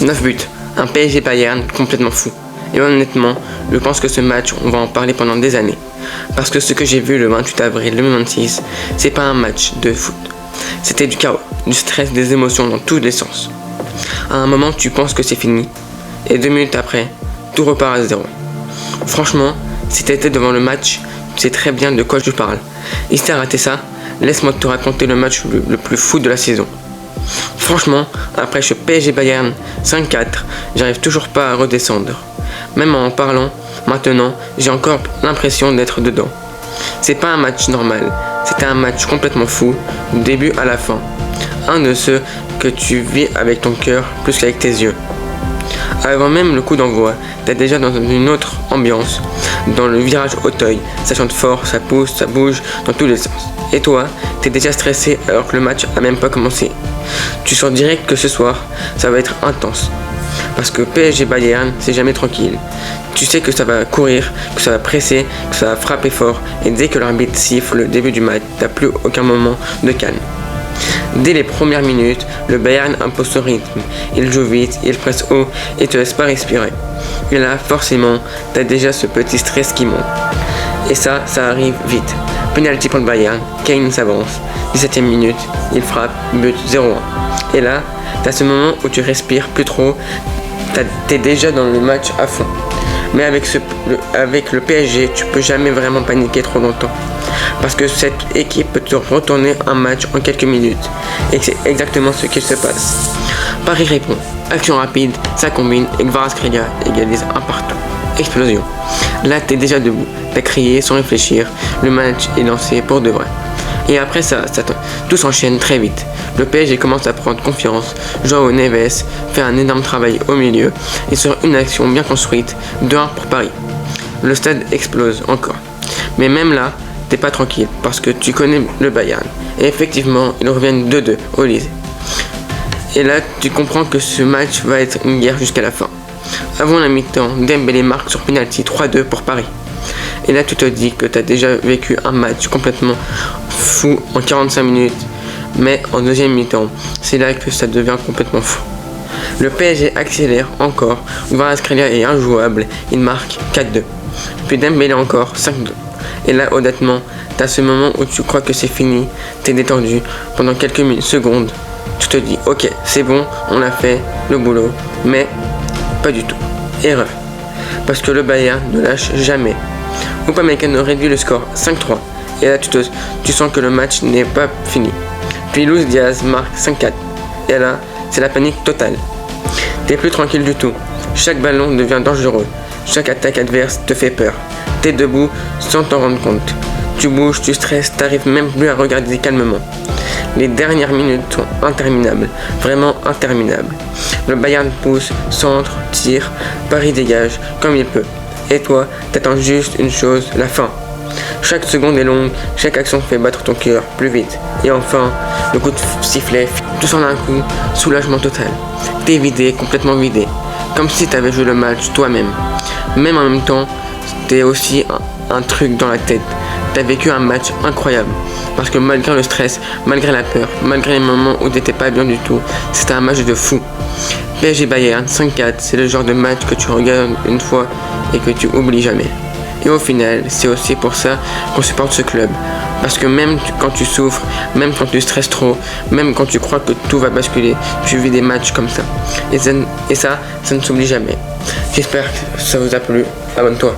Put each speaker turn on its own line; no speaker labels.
9 buts, un PSG Bayern complètement fou. Et honnêtement, je pense que ce match, on va en parler pendant des années. Parce que ce que j'ai vu le 28 avril 2026, c'est pas un match de foot. C'était du chaos, du stress, des émotions dans tous les sens. À un moment, tu penses que c'est fini, et 2 minutes après, tout repart à zéro. Franchement, si t'étais devant le match, tu sais très bien de quoi je parle. Et si t'as raté ça, laisse-moi te raconter le match le plus fou de la saison. Franchement, après ce PSG Bayern 5-4, j'arrive toujours pas à redescendre. Même en parlant, maintenant, j'ai encore l'impression d'être dedans. C'est pas un match normal, c'était un match complètement fou, du début à la fin. Un de ceux que tu vis avec ton cœur plus qu'avec tes yeux. Avant même le coup d'envoi, t'es déjà dans une autre ambiance. Dans le virage Auteuil, ça chante fort, ça pousse, ça bouge dans tous les sens. Et toi, t'es déjà stressé alors que le match a même pas commencé. Tu sens direct que ce soir, ça va être intense. Parce que PSG Bayern, c'est jamais tranquille. Tu sais que ça va courir, que ça va presser, que ça va frapper fort. Et dès que l'arbitre siffle le début du match, t'as plus aucun moment de calme. Dès les premières minutes, le Bayern impose son rythme. Il joue vite, il presse haut et te laisse pas respirer. Et là, forcément, t'as déjà ce petit stress qui monte. Et ça arrive vite. Penalty pour le Bayern, Kane s'avance. 17e minute, il frappe, but 0-1. Et là, t'as ce moment où tu respires plus trop, t'es déjà dans le match à fond. Mais avec le PSG, tu peux jamais vraiment paniquer trop longtemps. Parce que cette équipe peut te retourner un match en quelques minutes. Et c'est exactement ce qui se passe. Paris répond. Action rapide, ça combine et Kvaratskhelia égalise un partout. Explosion. Là, t'es déjà debout. T'as crié sans réfléchir. Le match est lancé pour de vrai. Et après ça tout s'enchaîne très vite. Le PSG commence à prendre confiance. João Neves fait un énorme travail au milieu. Et sur une action bien construite, 2-1 pour Paris. Le stade explose encore. Mais même là, t'es pas tranquille parce que tu connais le Bayern. Et effectivement, ils reviennent 2-2 au Élysée. Et là, tu comprends que ce match va être une guerre jusqu'à la fin. Avant la mi-temps, Dembélé marque sur penalty 3-2 pour Paris. Et là, tu te dis que tu as déjà vécu un match complètement fou en 45 minutes. Mais en deuxième mi-temps, c'est là que ça devient complètement fou. Le PSG accélère encore. Kvaratskhelia est injouable. Il marque 4-2. Puis Dembélé encore 5-2. Et là, honnêtement, t'as ce moment où tu crois que c'est fini. T'es détendu pendant quelques secondes. Tu te dis, ok, c'est bon, on a fait le boulot. Mais pas du tout. Erreur. Parce que le Bayern ne lâche jamais. Upamecano réduit le score 5-3. Et là, tu sens que le match n'est pas fini. Puis Luis Diaz marque 5-4. Et là, c'est la panique totale. T'es plus tranquille du tout. Chaque ballon devient dangereux. Chaque attaque adverse te fait peur. T'es debout sans t'en rendre compte. Tu bouges, tu stresses, t'arrives même plus à regarder calmement. Les dernières minutes sont interminables, vraiment interminables. Le Bayern pousse, centre, tire, Paris dégage comme il peut. Et toi, t'attends juste une chose, la fin. Chaque seconde est longue, chaque action fait battre ton cœur plus vite. Et enfin, le coup de sifflet, tout en un coup, soulagement total. T'es vidé, complètement vidé. Comme si t'avais joué le match toi-même. Même en même temps, t'es aussi un truc dans la tête. T'as vécu un match incroyable. Parce que malgré le stress, malgré la peur, malgré les moments où t'étais pas bien du tout, c'était un match de fou. PSG Bayern 5-4, c'est le genre de match que tu regardes une fois et que tu oublies jamais. Et au final, c'est aussi pour ça qu'on supporte ce club. Parce que même quand tu souffres, même quand tu stresses trop, même quand tu crois que tout va basculer, tu vis des matchs comme ça. Et ça ne s'oublie jamais. J'espère que ça vous a plu. Abonne-toi.